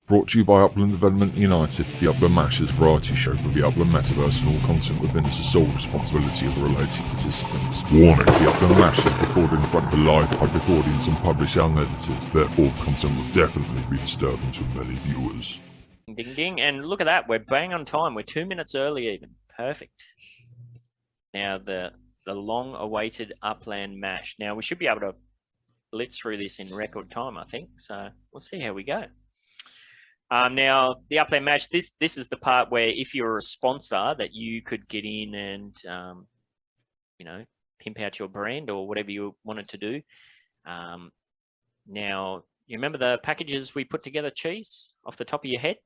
Brought to you by Upland Development United, the Upland Mash is a variety show for the Upland Metaverse, and all content within is the sole responsibility of the related participants. Warning, the Upland Mash is recorded in front of a live public audience and published unedited, therefore the content will definitely be disturbing to many viewers. Ding ding, and look at that, we're bang on time, we're 2 minutes early even, perfect. Now the long-awaited Upland Mash. Now we should be able to blitz through this in record time, I think, so we'll see how we go. Now, the Upland Mash, this is the part where if you're a sponsor that you could get in and, you know, pimp out your brand or whatever you wanted to do. Now, you remember the packages we put together, Cheese, off the top of your head?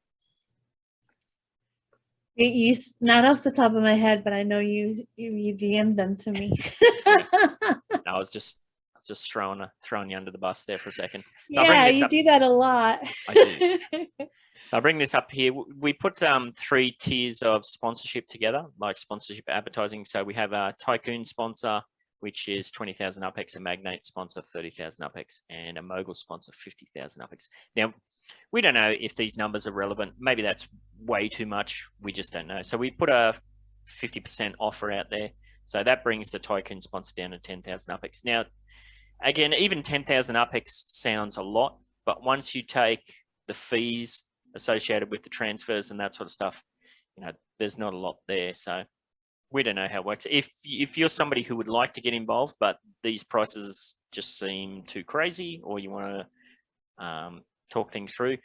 Not off the top of my head, but I know you DM'd them to me. I was just throwing you under the bus there for a second. So yeah, you do that a lot. I do. I'll bring this up here. We put 3 tiers of sponsorship together, like sponsorship advertising. So we have a Tycoon sponsor, which is 20,000 UPX, a Magnate sponsor, 30,000 UPX, and a Mogul sponsor, 50,000 UPX. Now, we don't know if these numbers are relevant. Maybe that's way too much. We just don't know. So we put a 50% offer out there. So that brings the Tycoon sponsor down to 10,000 UPX. Now, again, even 10,000 UPX sounds a lot, but once you take the fees associated with the transfers and that sort of stuff, you know, there's not a lot there. So we don't know how it works. If you're somebody who would like to get involved, but these prices just seem too crazy, or you want to talk things through,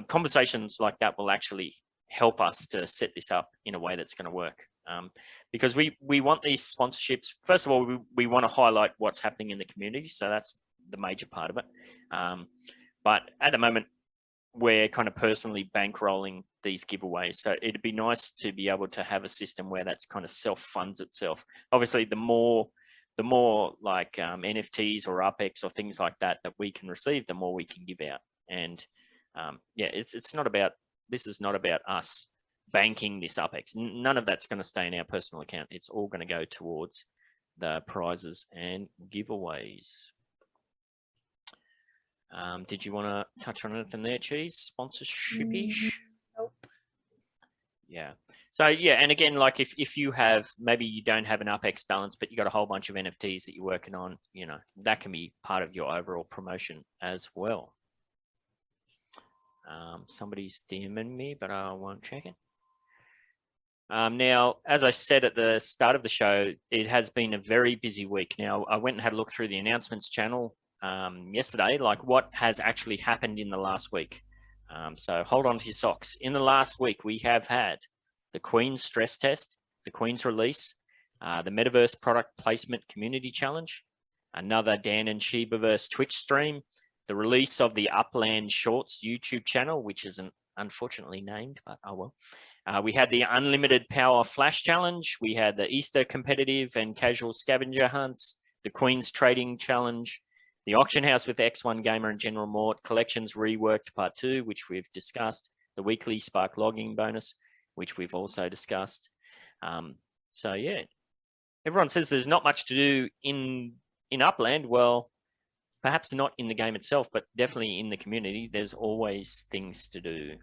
conversations like that will actually help us to set this up in a way that's going to work. Because we want these sponsorships. First of all, we want to highlight what's happening in the community. So that's the major part of it. But at the moment, we're kind of personally bankrolling these giveaways. So it'd be nice to be able to have a system where that's kind of self-funds itself. Obviously, the more like NFTs or UPX or things like that we can receive, the more we can give out. And yeah, it's not about, this is not about us banking this UPX. None of that's going to stay in our personal account. It's all going to go towards the prizes and giveaways. Did you want to touch on anything there, Cheese? Sponsorship-ish? Nope. Yeah. So yeah, and again, like if you have, maybe you don't have an UPX balance, but you got a whole bunch of NFTs that you're working on, you know, that can be part of your overall promotion as well. Somebody's DMing me, but I won't check it. Now, as I said at the start of the show, it has been a very busy week. Now, I went and had a look through the announcements channel yesterday, like what has actually happened in the last week. So hold on to your socks. In the last week, we have had the Queen's stress test, the Queen's release, the Metaverse product placement community challenge, another Dan and Shebaverse Twitch stream, the release of the Upland Shorts YouTube channel, which isn't unfortunately named, but oh well. We had the Unlimited Power Flash Challenge. We had the Easter competitive and casual scavenger hunts, the Queen's Trading Challenge, the Auction House with X1 Gamer and General Mort, Collections Reworked Part 2, which we've discussed, the weekly Spark Logging bonus, which we've also discussed. So yeah, everyone says there's not much to do in Upland. Well, perhaps not in the game itself, but definitely in the community. There's always things to do.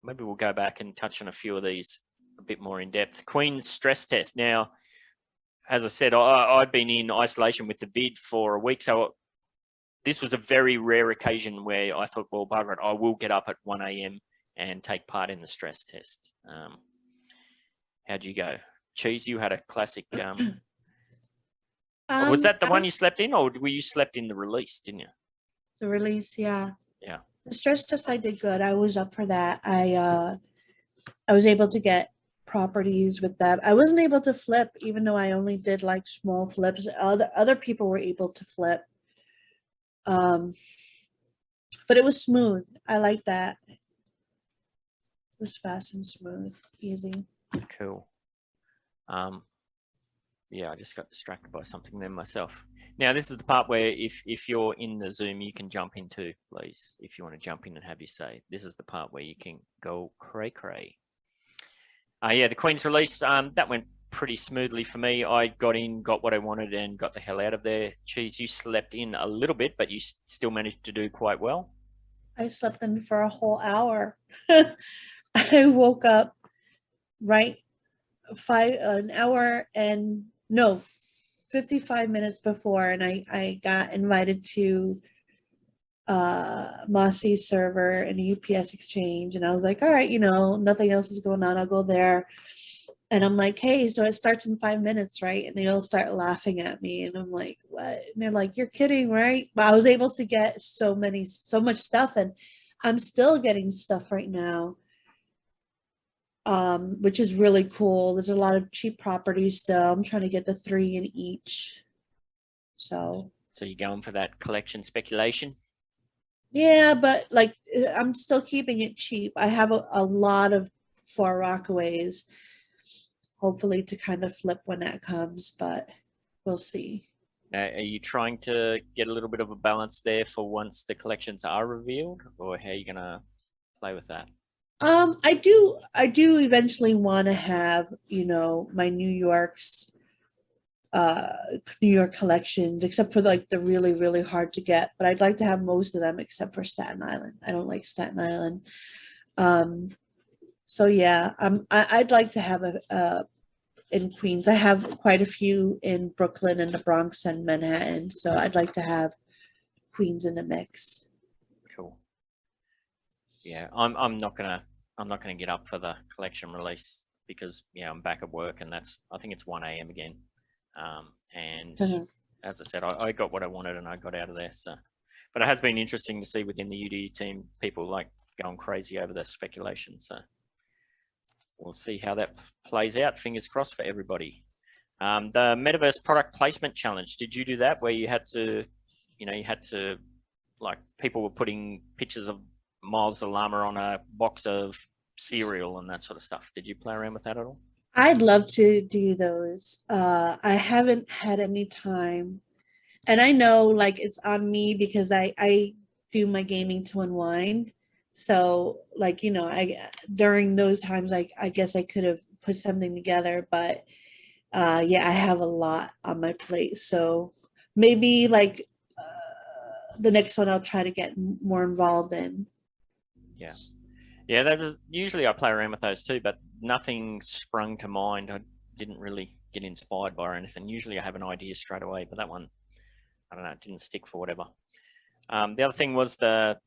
Maybe we'll go back and touch on a few of these a bit more in depth. Queen's stress test. Now, as I said, I've been in isolation with the vid for a week, so this was a very rare occasion where I thought, well, bugger it, I will get up at 1 a.m. and take part in the stress test. How'd you go? Cheese, you had a classic... was that the one you slept in, or were you slept in the release, didn't you? The release, yeah. Yeah. The stress test, I did good. I was up for that. I was able to get properties with that. I wasn't able to flip, even though I only did like small flips. Other people were able to flip. But it was smooth. I like that. It was fast and smooth, easy. Cool. Yeah, I just got distracted by something there myself. Now, this is the part where if you're in the Zoom, you can jump into, please, if you want to jump in and have your say. This is the part where you can go cray-cray. Yeah, the Queen's release, that went pretty smoothly for me. I got in, got what I wanted, and got the hell out of there. Cheese, you slept in a little bit, but you still managed to do quite well. I slept in for a whole hour. I woke up right an hour and no 55 minutes before, and I got invited to Mossy's server and a UPS exchange, and I was like, all right, nothing else is going on, I'll go there. And I'm like, hey, so it starts in 5 minutes, right? And they all start laughing at me, and I'm like, what? And they're like, you're kidding, right? But I was able to get so much stuff, and I'm still getting stuff right now, which is really cool. There's a lot of cheap properties still. I'm trying to get the 3 in each. So you're going for that collection speculation? yeah, but like I'm still keeping it cheap. I have a lot of 4 Rockaways, hopefully to kind of flip when that comes, but we'll see. Now, are you trying to get a little bit of a balance there for once the collections are revealed, or how are you gonna play with that? I do eventually want to have, my New York collections, except for like the really, really hard to get, but I'd like to have most of them except for Staten Island. I don't like Staten Island. So yeah, I'd like to have a in Queens. I have quite a few in Brooklyn and the Bronx and Manhattan, so I'd like to have Queens in the mix. Cool. Yeah, I'm not gonna get up for the collection release because I'm back at work, and I think it's 1 a.m. again. And as I said, I got what I wanted and I got out of there. So, but it has been interesting to see within the UDU team people like going crazy over the speculation. So we'll see how that plays out. Fingers crossed for everybody. The Metaverse product placement challenge. Did you do that where you had to, like people were putting pictures of Miles the Llama on a box of cereal and that sort of stuff? Did you play around with that at all? I'd love to do those. I haven't had any time. And I know like it's on me because I do my gaming to unwind. So like, during those times, I guess I could have put something together, but yeah, I have a lot on my plate. So maybe like the next one I'll try to get more involved in. Yeah. Yeah, that is, usually I play around with those too, but nothing sprung to mind. I didn't really get inspired by or anything. Usually I have an idea straight away, but that one, I don't know, it didn't stick for whatever. The other thing was the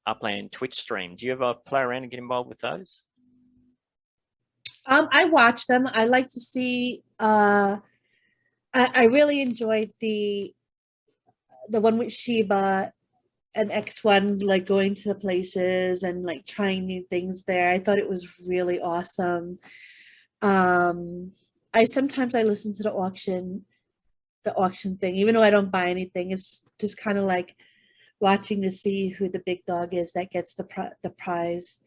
Upland Twitch stream. Do you ever play around and get involved with those? I watch them. I like to see. I really enjoyed the one with Sheba and X1, like going to places and like trying new things there. I thought it was really awesome. I sometimes listen to the auction thing, even though I don't buy anything. It's just kind of like watching to see who the big dog is that gets the prize.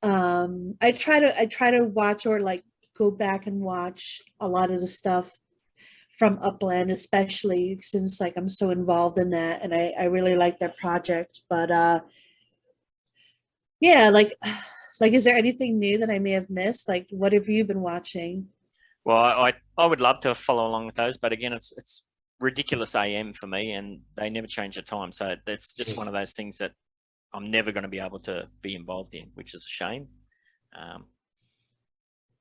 I try to watch or like go back and watch a lot of the stuff from Upland, especially since like I'm so involved in that, and I really like their project. But yeah, like is there anything new that I may have missed? Like, what have you been watching? Well, I would love to follow along with those, but again, it's ridiculous AM for me, and they never change the time. So it's just one of those things that I'm never going to be able to be involved in, which is a shame.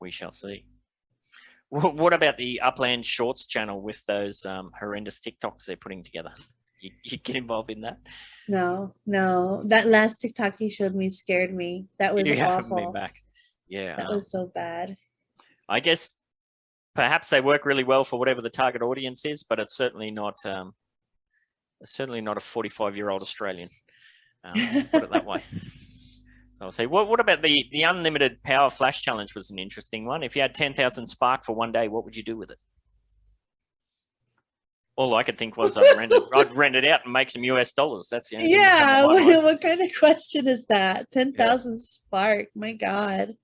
We shall see. What about the Upland Shorts channel with those horrendous TikToks they're putting together? You get involved in that? No. That last TikTok he showed me scared me. That was awful. Me back. Yeah. That was so bad. I guess perhaps they work really well for whatever the target audience is, but it's certainly not a 45-year-old Australian. Put it that way. So I'll say, what about the unlimited power flash challenge? Was an interesting one. If you had 10,000 spark for one day, what would you do with it? All I could think was I'd rent it out and make some US dollars. That's the only thing. Yeah, what kind of question is that? 10,000 spark, my God.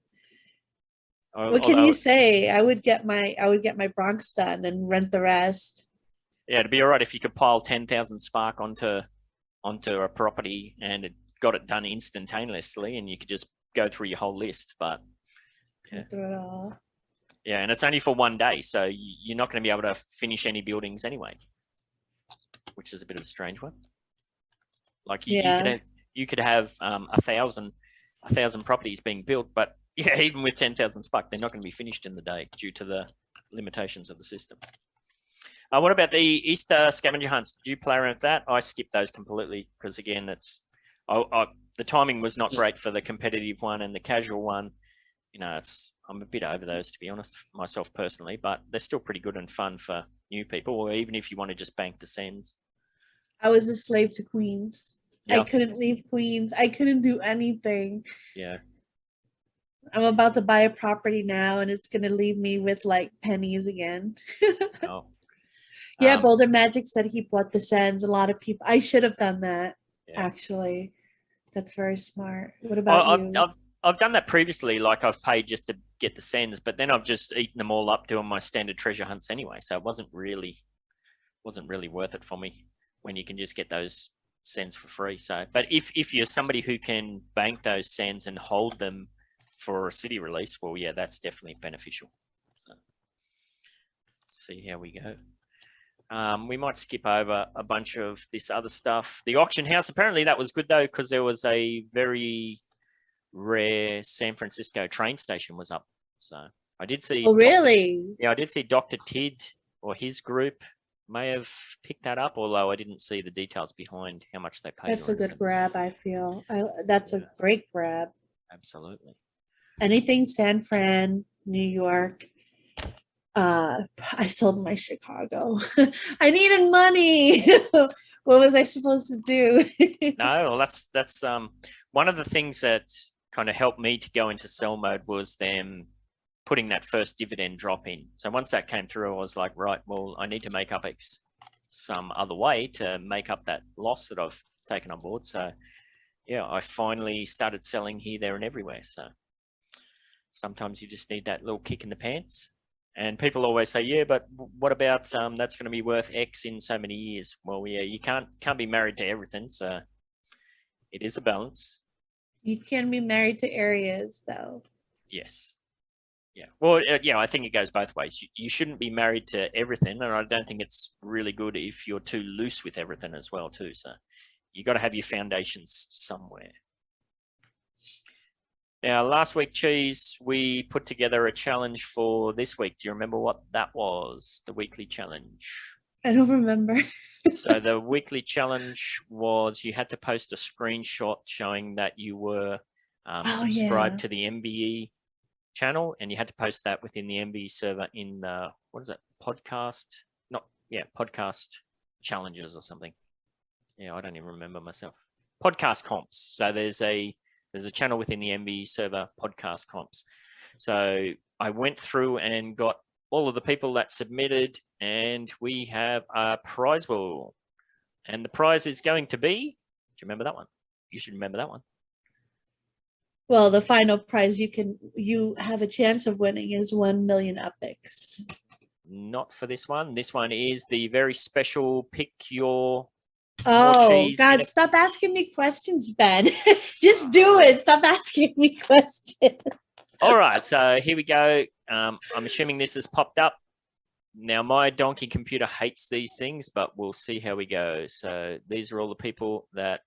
What can you say? I would get my Bronx done and rent the rest. Yeah, it'd be all right if you could pile 10,000 spark onto a property and it got it done instantaneously, and you could just go through your whole list. But yeah, and it's only for one day, so you're not going to be able to finish any buildings anyway, which is a bit of a strange one. Like Yeah. you could have 1,000 properties being built, but yeah, even with 10,000 spark, they're not going to be finished in the day due to the limitations of the system. What about the Easter scavenger hunts? Did you play around with that? I skipped those completely because again, the timing was not great for the competitive one and the casual one. You know, I'm a bit over those, to be honest, myself personally, but they're still pretty good and fun for new people, or even if you want to just bank the sends. I was a slave to Queens. I Yeah. couldn't leave Queens. I couldn't do anything. Yeah. I'm about to buy a property now, and it's gonna leave me with like pennies again. Oh. Yeah, Boulder Magic said he bought the sends. A lot of people. I should have done that. Yeah. Actually, that's very smart. What about you? I've done that previously. Like I've paid just to get the sends, but then I've just eaten them all up doing my standard treasure hunts anyway. So it wasn't really worth it for me when you can just get those sends for free. So, but if you're somebody who can bank those sends and hold them for a city release, well, yeah, that's definitely beneficial. So, see how we go. We might skip over a bunch of this other stuff. The auction house, apparently that was good though, because there was a very rare San Francisco train station was up. So I did see. Oh, really? I did see Dr. Tid or his group may have picked that up, although I didn't see the details behind how much they paid. That's a good grab, I feel. That's a great grab. Absolutely. Anything San Fran, New York. I sold my Chicago. I needed money. What was I supposed to do? No, well, that's one of the things that kind of helped me to go into sell mode was them putting that first dividend drop in. So once that came through, I was like, right, well, I need to make up some other way to make up that loss that I've taken on board. So yeah, I finally started selling here, there, and everywhere. So sometimes you just need that little kick in the pants. And people always say, yeah, but what about that's going to be worth X in so many years? Well, yeah, you can't be married to everything. So it is a balance. You can be married to areas, though. Yes. Yeah. Well, yeah, I think it goes both ways. You shouldn't be married to everything. And I don't think it's really good if you're too loose with everything as well, too. So you got to have your foundations somewhere. Now, last week, Cheese, we put together a challenge for this week. Do you remember what that was, the weekly challenge? I don't remember. So the weekly challenge was you had to post a screenshot showing that you were subscribed to the MVE channel, and you had to post that within the MVE server in the, what is it, podcast challenges or something. Yeah, I don't even remember myself. Podcast comps. So there's a channel within the MVE server, podcast comps. So I went through and got all of the people that submitted, and we have a prize wheel. And the prize is going to be, do you remember that one? You should remember that one. Well, the final prize you have a chance of winning is 1 million epics. Not for this one. This one is the very special pick your Oh, God, stop asking me questions, Ben. Just do it. Stop asking me questions. All right, so here we go. I'm assuming this has popped up. Now, my donkey computer hates these things, but we'll see how we go. So these are all the people that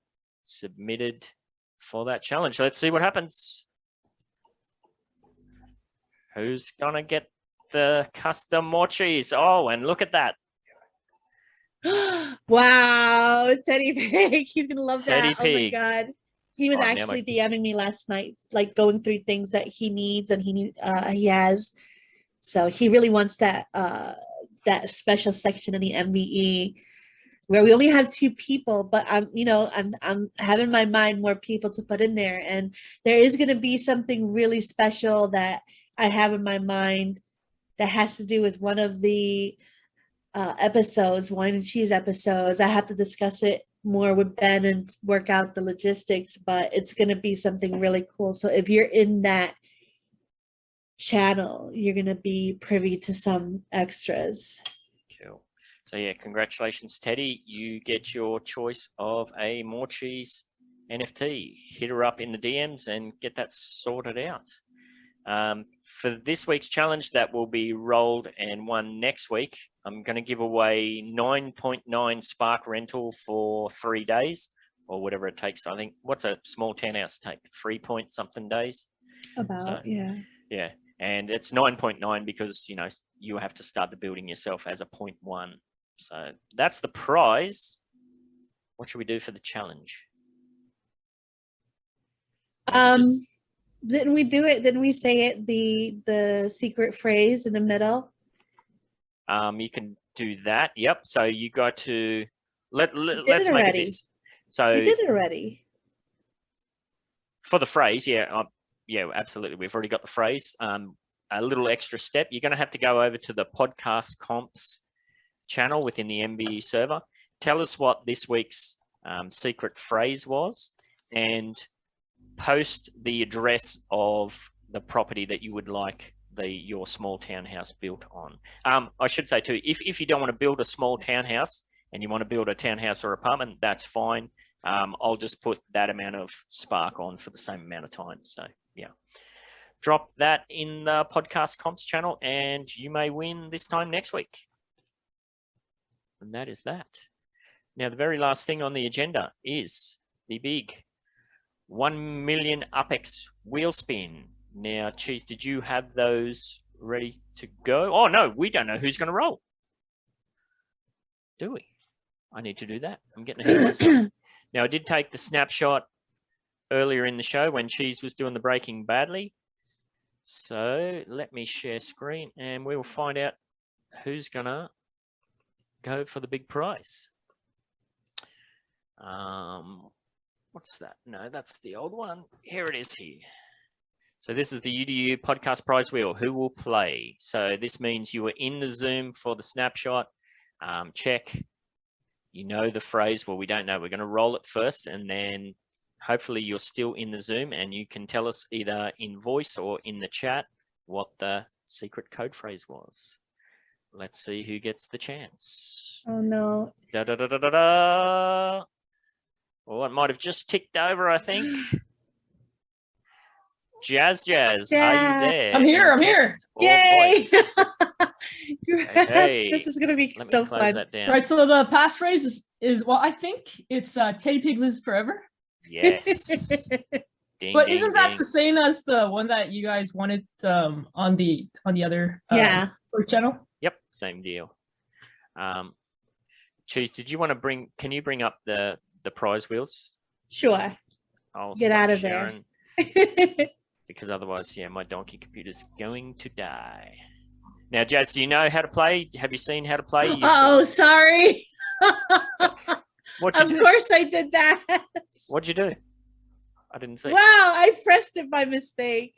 submitted for that challenge. Let's see what happens. Who's going to get the custom mochis? Oh, and look at that. Wow, Teddy Pig. He's gonna love Teddy that. Pig. Oh my God. He was actually DMing me last night, like going through things that he needs and he has. So he really wants that that special section in the MVE where we only have 2 people, but I'm having my mind more people to put in there, and there is gonna be something really special that I have in my mind that has to do with one of the episodes, wine and cheese episodes. I have to discuss it more with Ben and work out the logistics, but it's going to be something really cool. So if you're in that channel, you're going to be privy to some extras. Cool. So yeah, congratulations, Teddy. You get your choice of a More Cheese NFT. Hit her up in the DMs and get that sorted out. For this week's challenge that will be rolled and won next week, I'm going to give away 9.9 Spark rental for 3 days, or whatever it takes. I think what's a small townhouse take? 3 point something days. About, So- yeah. Yeah. And it's 9.9 because, you have to start the building yourself as a 0.1. So that's the prize. What should we do for the challenge? Didn't we do it? Didn't we say it, the secret phrase in the middle? You can do that. Yep. So you got to let's it make it already. this. So We did it already. for the phrase, yeah, absolutely. We've already got the phrase. A little extra step. You're going to have to go over to the podcast comps channel within the MVE server. Tell us what this week's secret phrase was, and post the address of the property that you would like your small townhouse built on. I should say too, if you don't want to build a small townhouse and you want to build a townhouse or apartment, that's fine. I'll just put that amount of spark on for the same amount of time. So yeah, drop that in the podcast comps channel and you may win this time next week. And that is that. Now, the very last thing on the agenda is the big 1 million UPEX wheel spin. Now, Cheese, did you have those ready to go? Oh, no, we don't know who's going to roll. Do we? I need to do that. I'm getting ahead of myself. Now, I did take the snapshot earlier in the show when Cheese was doing the Breaking Badly. So let me share screen and we will find out who's going to go for the big prize. What's that? No, that's the old one. Here it is here. So this is the UDU podcast prize wheel. Who will play? So this means you were in the Zoom for the snapshot. Check. You know the phrase. Well, we don't know. We're going to roll it first, and then hopefully you're still in the Zoom, and you can tell us either in voice or in the chat what the secret code phrase was. Let's see who gets the chance. Oh no. Da da da da da da. Oh, it might have just ticked over, I think. Jazz, are you there? I'm here, in I'm here. text or Yay! voice? Congrats. This is gonna be Let me so close fun. that down. Right, so the passphrase is well, I think it's Teddy Pig lives forever. Yes. Ding, But ding, isn't that ding. the same as the one that you guys wanted on the other Yeah. channel? Yep, same deal. Cheese, did you want to can you bring up the prize wheels? Sure. I'll Get stop out of there. sharing, because otherwise, yeah, my donkey computer's going to die. Now, Jazz, do you know how to play? Have you seen how to play? Oh, sorry. What'd you Of do? course I did that. What'd you do? I didn't see. Wow, I pressed it by mistake.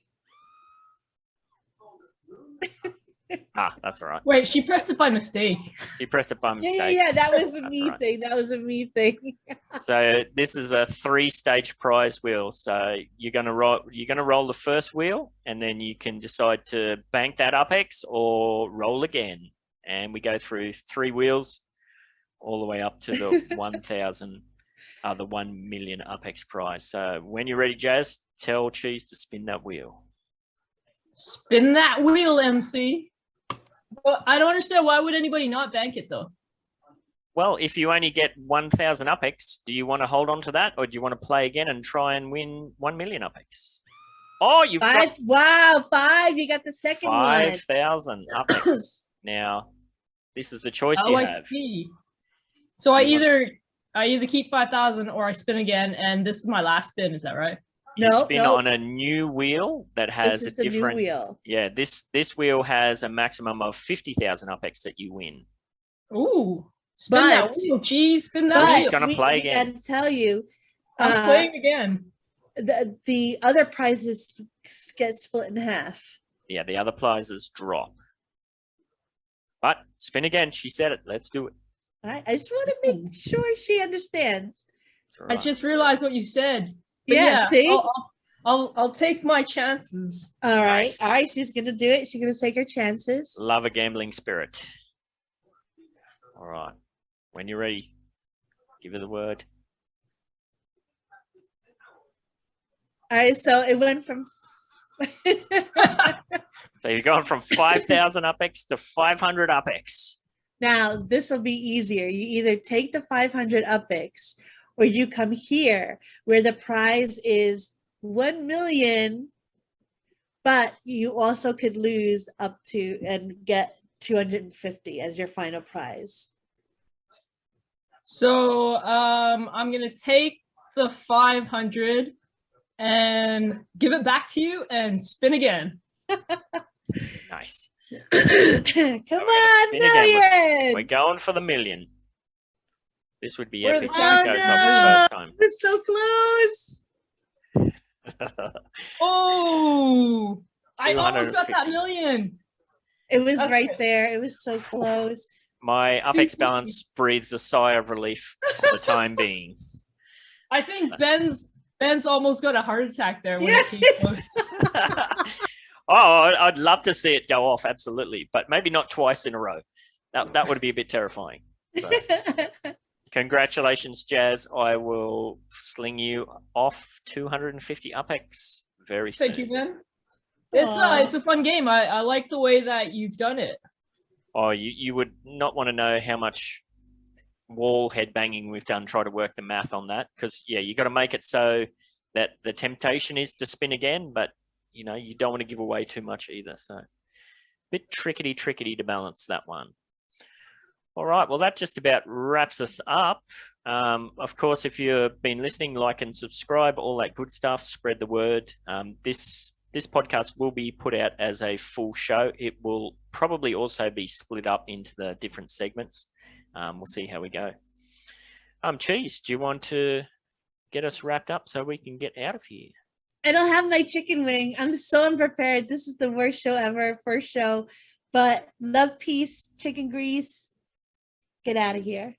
That's all right. Wait, she pressed it by mistake. You pressed it by Yeah, mistake. yeah, that was a That's me right. thing. That was a me thing. So this is a 3-stage prize wheel. So you're gonna roll the first wheel, and then you can decide to bank that UPEX or roll again. And we go through 3 wheels, all the way up to the 1,000, the 1 million UPEX prize. So when you're ready, Jazz, tell Cheese to spin that wheel. Spin that wheel, MC. Well, I don't understand, why would anybody not bank it though? Well, if you only get 1,000 UPEX, do you want to hold on to that, or do you want to play again and try and win 1 million UPEX? Oh, you've Five. got Wow, 5. You got the second one. 5,000 UPEX. Now, this is the choice Oh, you I have. see. So Do I you either keep 5,000 or I spin again, and this is my last spin. Is that right? You No, spin no. on a new wheel that has This a is the new different. wheel. Yeah, this wheel has a maximum of 50,000 UPEX that you win. Ooh, spin that But- wheel, geez, spin Well, that she's wheel. gonna play we again. gotta tell you, I'm playing again. the other prizes get split in half. Yeah, the other prizes drop. But spin again. She said it. Let's do it. All right, I just want to make sure she understands. It's all I right. just realized what you said. But Yeah, see? I'll take my chances. All right, Nice. all right. She's gonna do it. She's gonna take her chances. Love a gambling spirit. All right. When you're ready, give her the word. All right, so it went from. So you're going from 5,000 UPEX to 500 UPEX. Now this will be easier. You either take the 500 UPEX, or you come here where the prize is 1 million, but you also could lose up to and get 250 as your final prize. So I'm gonna take the 500 and give it back to you and spin again. Nice. Come on, spin again. million! We're going for the million. This would be Where epic. the If it goes off the no! first time. It's so close. Oh, I almost got that 250. million. It was That's right good. there. It was so close. My UpX balance breathes a sigh of relief for the time being. I think Ben's almost got a heart attack there when Yeah. it came close. Oh, I'd love to see it go off, absolutely, but maybe not twice in a row. That would be a bit terrifying. So, congratulations, Jazz. I will sling you off 250 UpX very soon. Thank you, Ben. Aw. It's a fun game. I like the way that you've done it. Oh, you would not want to know how much wall head banging we've done try to work the math on that, because yeah, you got to make it so that the temptation is to spin again, but you know, you don't want to give away too much either. So bit trickety to balance that one. All right, well, that just about wraps us up. Of course, if you've been listening, like and subscribe, all that good stuff, spread the word. This podcast will be put out as a full show. It will probably also be split up into the different segments. We'll see how we go. Cheese, do you want to get us wrapped up so we can get out of here? I don't have my chicken wing. I'm so unprepared. This is the worst show ever, first show. But love, peace, chicken grease. Get out of here.